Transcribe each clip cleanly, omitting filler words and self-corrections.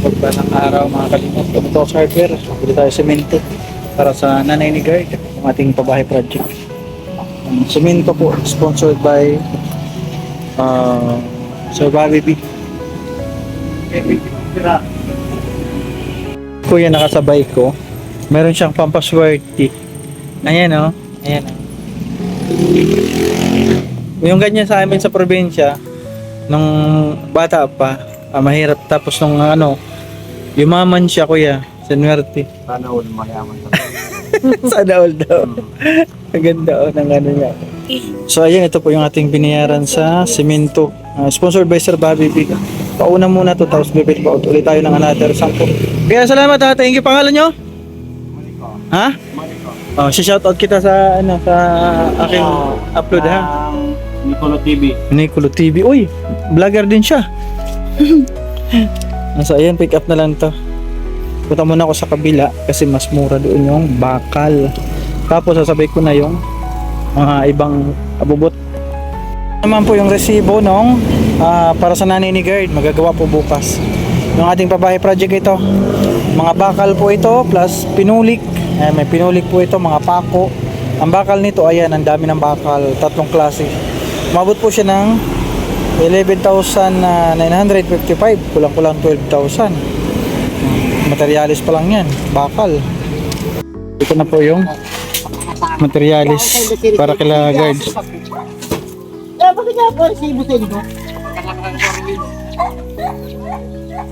Pagpalang araw mga kalimot, ito sa hardware, bili tayo semento para sa nanay ni Guard, ang ating pabahay project. Semento po, sponsored by Sir Bobby B. Kuya nakasabay ko, meron siyang pampaswerte. Ayan o, ayan o. Yung ganyan sa amin sa probinsya, nung bata pa, mahirap, tapos nung yumaman siya kuya, sinuwerte. Sana all mayaman ka. Sana all daw. Ang ganda ng niya. So ayan, ito po yung ating binayaran sa semento. Sponsored by Sir Bobby B. Pauna muna to, tapos bibili pa ulit tayo ng another 10. Kaya salamat ha, thank you. Pangalan nyo? Ha? Oh, shoutout kita sa sa aking upload ha. Nicolo TV. Nicolo TV. Uy, vlogger din siya. So ayan, pick up na lang to. Punta muna ako sa kabila kasi mas mura doon yung bakal. Tapos sasabay ko na yung mga ibang abubot. Naman po yung resibo nung para sa nanay ni Guard, magagawa po bukas. Yung ating pabahay project ito. Mga bakal po ito plus pinulik. May pinulik po ito, mga pako. Ang bakal nito, ayan, ang dami ng bakal, tatlong klase. Umabot po siya ng 11,955, kulang-kulang 12,000. Materialis pa lang yan, bakal. Ito na po yung materialis para kila guards.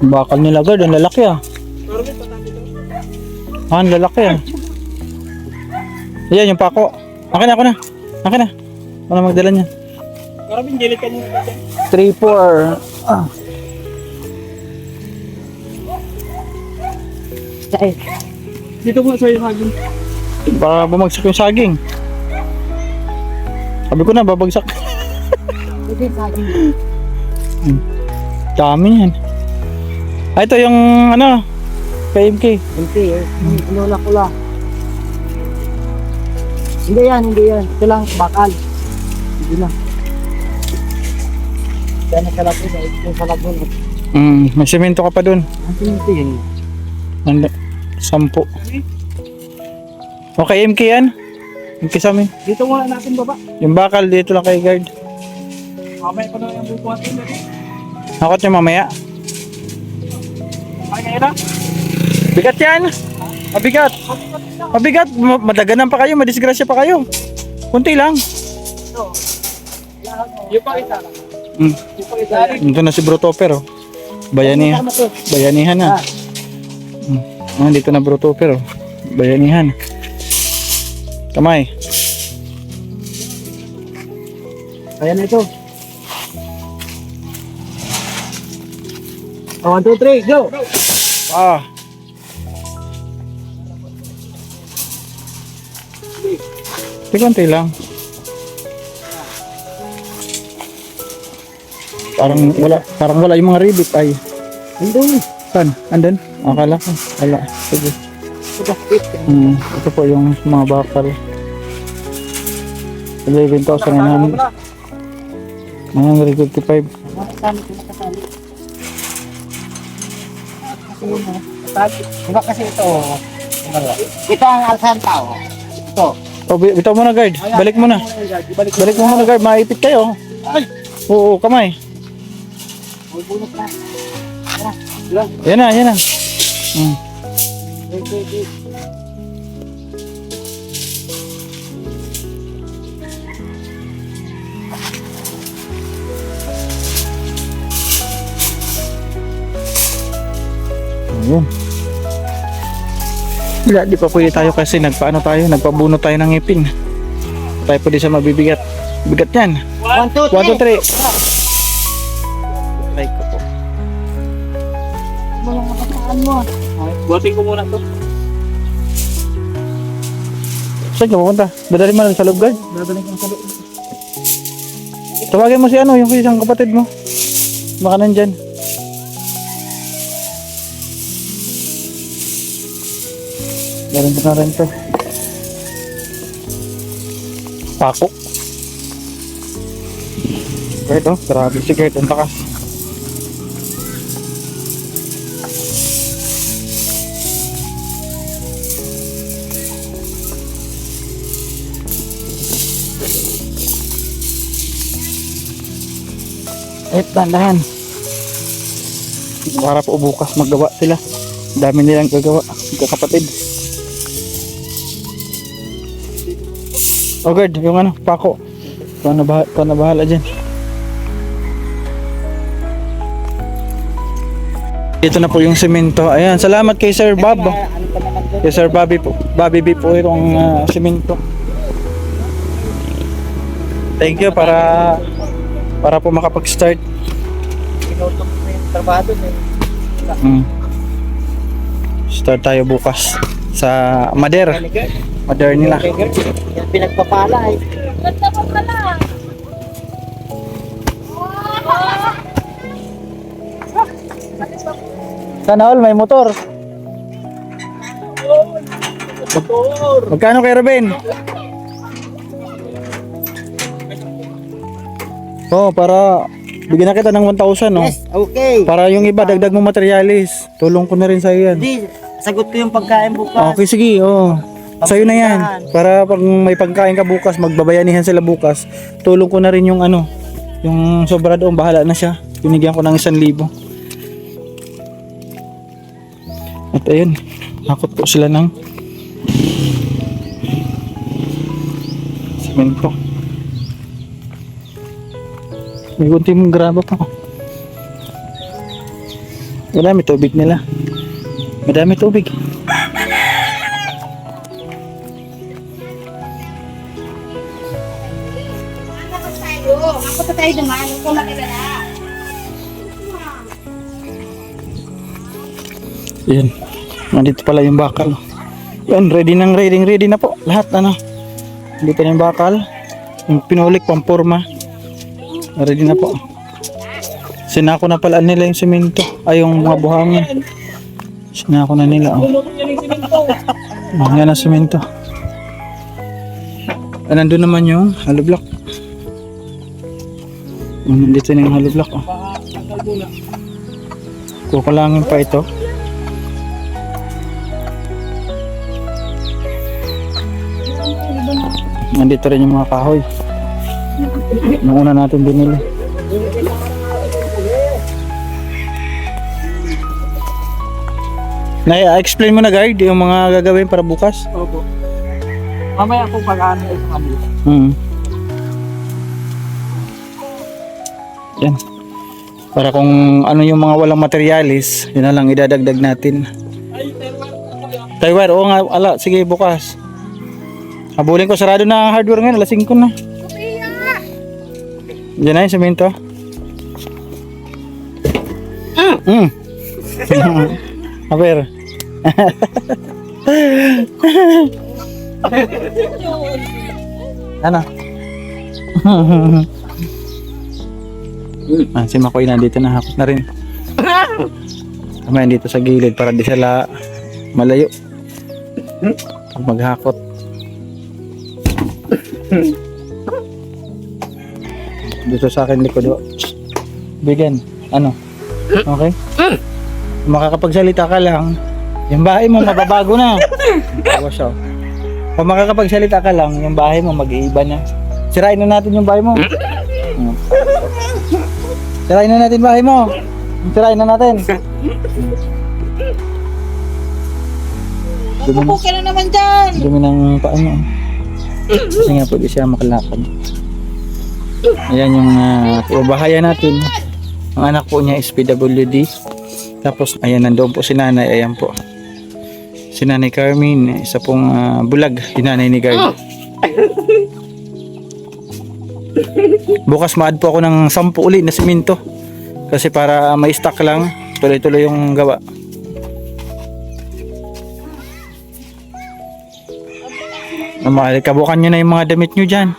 Bakal nila guard, ang lalaki ah. Ang lalaki ah. Ayan yung pako. Akin na. Ako na magdala niya. Karabing gilit ka niyo. 3, 4. Dito po sa yung hagin. Baka bumagsak yung saging. Sabi ko na, babagsak. Dami yan. Ito yung KMK. Hindi eh. Inula. Hindi yan. Ito lang, bakal. Hindi na. Kaya nakalapin na ito sa labon. May semento ka pa dun. Ang sinuntiin. 10. Okay, MK yan. MK sa amin. Dito muna natin baba. Yung bakal dito lang kay guard. Mamaya pa na yung bubuhatin na rin. Hakot nyo mamaya. Ay, ngayon na. Bigat yan. Mabigat. Madaganan pa kayo, madisgrasya pa kayo. Kunti lang. Yung pa isa lang. Yung pa isa lang. Ito na si Bro Topper oh. Bayanihan na. Dito na Bro Topper oh. Bayanihan. Kamay. Ayan na ito. 1, 2, 3, go! Konti lang. Parang wala yung mga ribbit ay. Andun. Saan? Andun? Akala ko. Wala. Sige. Ito po yung mga bakal. 11,955. Diba kasi ito, ito ang alsan tao. Ito. Bitaw mo na guard. Balik mo na. Balik mo muna guard. Maipit kayo. Ay! Oo, kamay. Magbunot na. Yan na. Ayun. Wala, di pa pwede tayo kasi nagpabuno tayo ng ngipin. Tayo pwede sa mabibigat. Bigat yan. 1, 2, 1, 2, 3. Try ko po. Buhatin ko muna ito. Saan ka pupunta? Dadali mo lang sa loob guard? Dadalhin ko sa loob. Tawagin mo si yung isang kapatid mo. Baka nandyan. Meron ko na rin to. Pako. Ito, grabe si Gert, ang takas. Eh, dahan. Para po bukas maggawa sila. Dami nilang gagawa, kakapatid. Oh God, yung ano, pako. Ikaw na bahala dyan. Dito na po yung semento. Ayan, salamat kay Sir Bob. Kay Sir Bobby po. Bobby B po itong semento. Thank you para po makapag-start. Start tayo bukas sa Mader nila. Pinagpapala eh. Ganda pa pala. Sana all may motor. Magkano kay Ruben? Oh, para bigyan na kita ng 1,000, no? Yes, okay. Para yung iba dagdag mo materialis. Tulong ko na rin sa yan. Hindi, sagot ko yung pagkain bukas. Okay, sige, oh. Sa'yo na yan. Para pag may pagkain ka bukas, magbabayanihan sila bukas. Tulong ko na rin yung ano, yung sobra doon, bahala na siya. Binigyan ko ng 1,000. At ayun, hakot po sila ng semento. May kunting graba pa. Madami tubig nila. Madami tubig. Ako pa tayo naman. Ikaw makilala. Yan. Nandito pala yung bakal. Yan, ready na po. Lahat ano. Dito na yung bakal. Yung pinulik, pampurma. Ready na po. Sinako na pala nila yung semento. Ay, yung mga buhangin. Sinako na nila. Oh. Yan ang semento. Nandun naman yung hollow block. Dito na yung hollow block. Oh. Kukulangin pa ito. Nandito rin yung mga kahoy. Nung una natin binili. Na-explain mo na guard yung mga gagawin para bukas? Opo. Mamaya kung pag-ano sa kanila. Yan. Para kung ano yung mga walang materialis, yun na lang idadagdag natin. Taiwan, oo nga, ala, sige bukas. Habulin ko, sarado na ang hardware ngayon, alas 5 na. Diyan na yung semento. Aber. Ano? Si Makoy nandito na, hakot na rin. Kamay dito sa gilid para di sila malayo pag maghakot. Dito sa akin likod. Bigyan. Ano? Okay? Kung makakapagsalita ka lang, yung bahay mo mababago na. Bawa siya. Kung makakapagsalita ka lang, yung bahay mo mag-iiba na. Sirain na natin yung bahay mo. Sirain na natin bahay mo. Sirain na natin. Magpupukin na naman dyan. Dumi ng paa mo. Kasi nga pwede siya makalakad. Ayan yung bahayan natin. Ang anak po niya is PWD. Tapos ayan nandoon po si nanay. Ayan po. Si nanay Carmen. Isa pong bulag. Si nanay ni Gard. Bukas maad po ako ng 10 uli na simento. Kasi para may stock lang. Tuloy-tuloy yung gawa. Kabukan nyo na yung mga damit nyo dyan.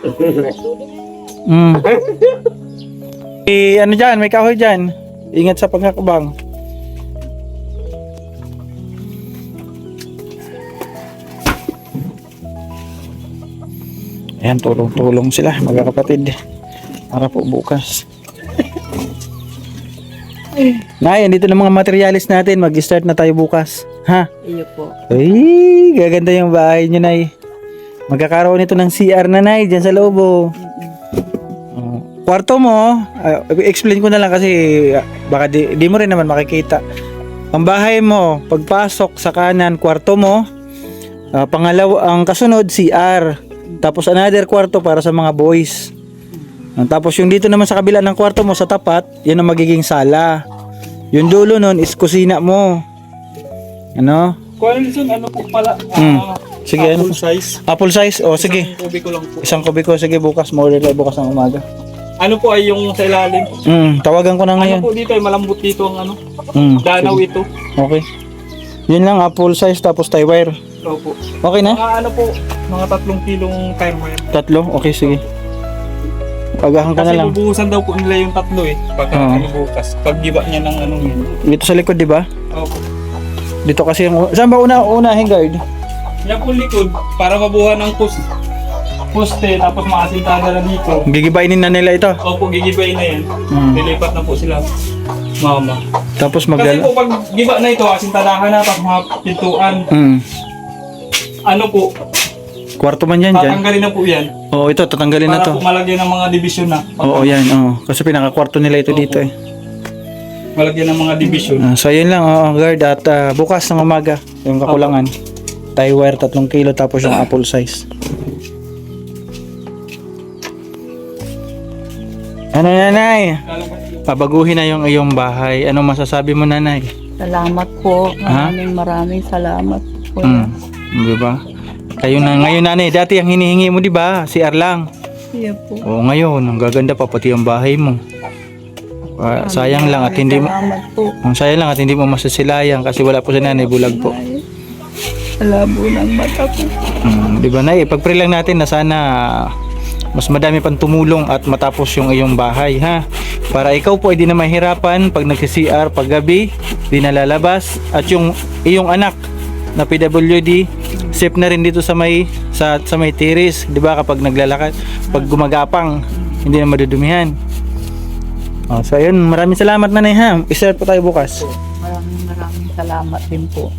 Ano dyan, may kahoy dyan. Ingat sa pagkakabang. Ayan, tulong-tulong sila, magkakapatid. Para po bukas. Nay, dito na mga materialis natin. Mag-start na tayo bukas. Ha? Iyo po. Ay, gaganda yung bahay nyo, Nay. Magkakaroon ito ng CR na, Nay, dyan sa loob. Oh. kwarto mo, explain ko na lang kasi baka di mo rin naman makikita. Ang bahay mo, pagpasok sa kanan, kwarto mo. Pangalawa, ang kasunod, CR. Tapos another kwarto para sa mga boys. Tapos yung dito naman sa kabila ng kwarto mo, sa tapat, yun ang magiging sala. Yung dulo nun is kusina mo. Ano? Kuya Nelson, ano po pala? Sige, Apple ano? size. Apple size? O sige. Isang kubiko lang po. Isang kubiko, sige bukas. Mo-order bukas ng umaga. Ano po ay yung sa ilalim? Tawagan ko na Ano ngayon. po dito ay malambot dito ang ano? Danaw ito. Okay. Yun lang, apple size tapos tie wire. Opo. Okay na? Mga ano po, mga 3 kilong tire wire. 3? Okay, sige. Pagahan ka na Kasi lang. bubuhusan daw po nila yung 3 eh. Pagka Oo. ano bukas. Pag giba niya ng ano yun. Dito sa likod, di ba? Opo. Dito kasi yung... Saan ba unahin guard? Yan po likod, para mabuhan ng poste, tapos makasintada na dito. Gigibainin na nila ito. Opo, gigibay na yan. Lilipat na po sila. Mama. Tapos Kasi po pag giba na ito, asintadahan na, tapos mga pintuan. Ano po, Kwarto man yan dyan. tatanggalin na po yan. Oo, ito, tatanggalin na Para to. po malagyan ng mga division na. Oo, yan. Oo. Kasi pinakakwarto nila ito dito eh. Malagyan ng mga division. So, yun lang, guard. At bukas ng umaga, yung kakulangan. Tie wire, 3 kilo, tapos yung apple size. Ano, nanay? Pabaguhin na yung iyong bahay. Anong masasabi mo, nanay? Salamat po. Maraming salamat po. Di ba? Kayo na ngayon, nanay. Dati ang hinihingi mo, di ba? CR lang. Iya po. Oo, ngayon, ang gaganda pa pati ang bahay mo. Sayang lang at hindi mo Salamat po. sayang lang at hindi mo masasilayan kasi wala po si nanay, bulag po. Ay, malabo ng mata po. Di ba, nay? Pag-pray lang natin na sana mas madami pang tumulong at matapos yung iyong bahay, ha? Para ikaw po ay di na mahirapan pag nagsi-CR pag gabi, di na lalabas, at yung iyong anak na PWD safe na rin dito sa may terrace, di ba, kapag naglalakad, pag gumagapang, hindi na madudumihan. So ayun, maraming salamat, nanay, ha? I-share po tayo bukas. Maraming salamat din po.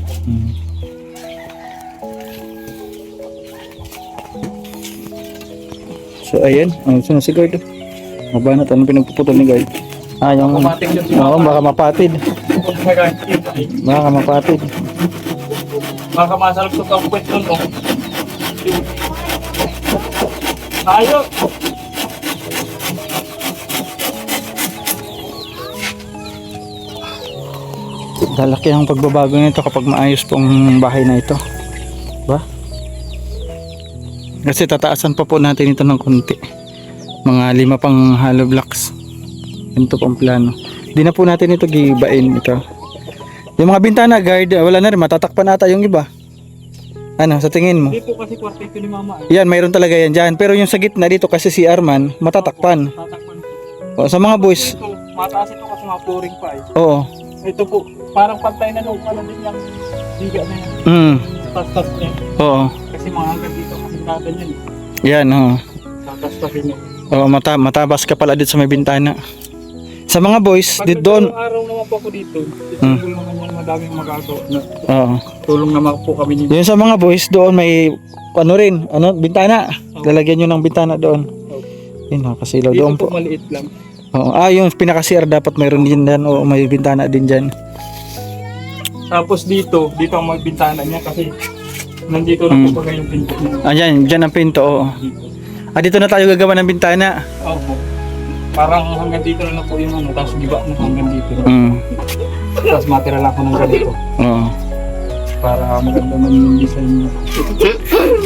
So ayan, sunod si guard. Mabanat, ano pinagpuputol ni guard? Yung... Automatic yun. Oo, baka mapatid. Baka mapatid. Baka masalap ito ang kwet nun, oh. Tayo! Lalaki ang pagbabago nito kapag maayos po ang bahay na ito. Ba? Kasi tataasan pa po natin ito ng konti. Mga 5 pang hollow blocks. Ito po ang plano. Di na po natin ito gibain ito. Yung mga bintana, guard, wala na rin. Matatakpan ata yung iba. Ano, sa tingin mo? Hindi po kasi kwarto ito ni mama. Yan, mayroon talaga yan dyan. Pero yung sa gitna dito kasi si Arman, matatakpan. Tatakpan. O, sa mga boys, Ito, mataas ito kasi mga flooring pa eh. oo. Ito po, parang pantay na nung ano din yung biga na yan. Tas-tas niya. Oo. Kasi mga hanggang dito kasi natin yun. Yan, oo. Tatas-tasin niya. Oo, matabas ka pala dito sa may bintana. Sa mga boys, Pag dito doon. araw naman po ako dito, itulong naman yan madaming magagawa. Oo. Tulong naman po kami ni Yung sa mga boys doon may ano rin, bintana. Lalagyan nyo ng bintana doon. Yun, nakasilaw dito doon po po. maliit lang. Oo. Yung pinaka-CR dapat mayroon din dyan o may bintana din dyan. Tapos dito ang may bintana niya kasi nandito na po ba yung pinto niya. Dyan ang pinto, oo. Dito na tayo gagawa ng bintana. Opo. Parang hanggang dito na lang po yung ano, tapos giba mo hanggang dito. Tapos matira lang ako ng ganito. Oo. Para maganda man yung design niya.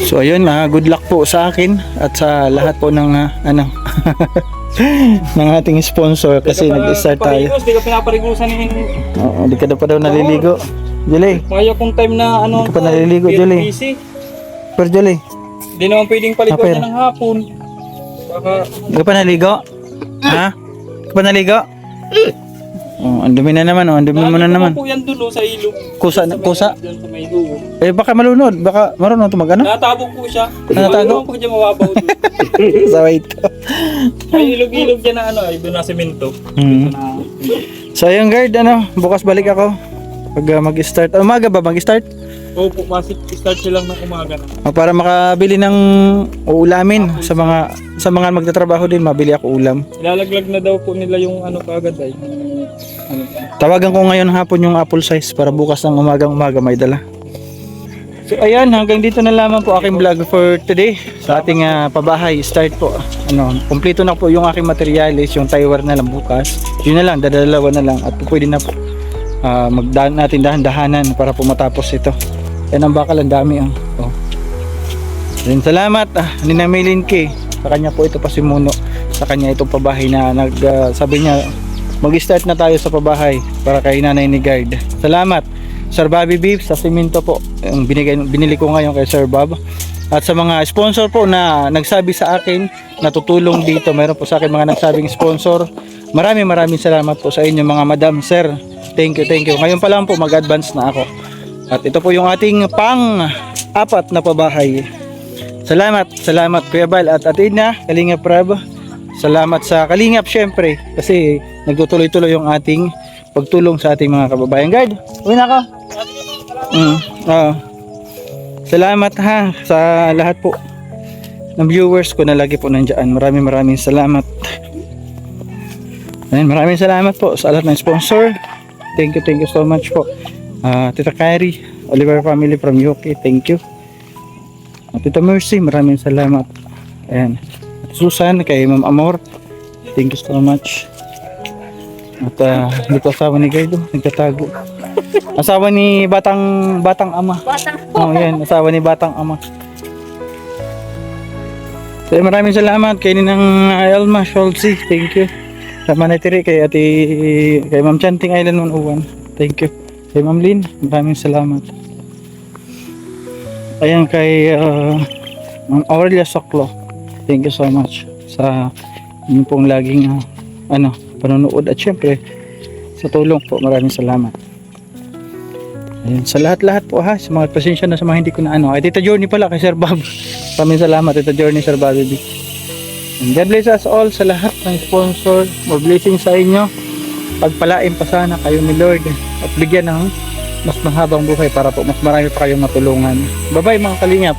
So ayun, good luck po sa akin at sa lahat po ng ng ating sponsor kasi nag-start tayo. Di ka pinaparigusan ni Oo, di ka na pa daw naliligo. Julie, Kaya kung time na ano Hindi ka pa naliligo, Julie. busy, pero Julie, di naman pwedeng paliguan Aper. niya ng hapon. Baka di ka pa naligo? Ha? Di ka pa naligo? Oh, ang dumi na naman, ang dumi mo na naman. po yan dulo sa ilog. Kusa, kusa. Diyan sa may dulo. Baka malunod, baka marunong ito mag-ano? Natatabog po siya. Natatabog? Ano po dyan mababaw doon. Sa wait. May ilog-ilog dyan na ano, ay doon na semento. Hmm. Na, So ayun guard, bukas balik ako. Pag mag-start, umaga ba mag-start? Opo, kasi start silang ng umaga na. Para makabili ng uulamin sa mga magtatrabaho din, mabili ako ulam. Ilalaglag na daw po nila yung ano kaagad ay. Ano, Tawagan ko ngayon hapon yung apple size para bukas ng umaga may dala. So ayan, hanggang dito na lamang po aking vlog for today sa ating pabahay. Start po. Kumpleto na po yung aking materials, yung tire na lang bukas. Yun na lang, dadalawa na lang at pwede na po magdaan natin dahan-dahanan para po matapos ito. Yan ang bakal, ang dami oh. Then, salamat Nina Maylin K. Sa kanya po ito pasimuno. Sa kanya itong pabahay na sabi niya mag-start na tayo sa pabahay para kay nanay ni Guard. Salamat Sir Bobby Beef sa simento po yung binili ko ngayon kay Sir Bob. At sa mga sponsor po na nagsabi sa akin na tutulong dito, mayroon po sa akin mga nagsabing sponsor. Maraming salamat po sa inyo mga madam, sir. Thank you. Ngayon pa lang po mag-advance na ako. At ito po yung ating pang-apat na pabahay. Salamat Kuya Bal at Atina, Kalingap Prab. Salamat sa Kalingap syempre kasi nagtutuloy-tuloy yung ating pagtulong sa ating mga kababayan. Guard, uwi na ako. Salamat sa lahat po ng viewers ko na lagi po nandiyan. Maraming salamat. Ayan, maraming salamat po sa lahat ng sponsor. Thank you so much po. Tita Carrie, Oliver family from UK, thank you. Tita Mercy, maraming salamat. Ayan. At Susan, kay Ma'am Amor, thank you so much. At dito asawa ni Guido, nagtatago. Asawa ni batang ama. Yan, asawa ni batang ama. So, maraming salamat kay Ninang Elma Scholzi, thank you. Sa Manatiri, kay Ma'am Chanting Island 101, thank you. Kay Ma'am Lynn, maraming salamat. Ayan kay Ma'am Aurelia Soklo, thank you so much sa inyong pong laging panonood at syempre sa tulong po, maraming salamat. Ayan, sa lahat po sa mga pasensya na sa mga hindi ko na ay Tita Journey pala kay Sir Bob, maraming salamat Tita Journey, Sir Bobby B. And God bless us all sa lahat ng sponsor. More blessings sa inyo. Pagpalain pa sana kayo ni Lord at bigyan ng mas mahabang buhay para po mas marami pa kayong matulungan. Bye bye mga kalingap.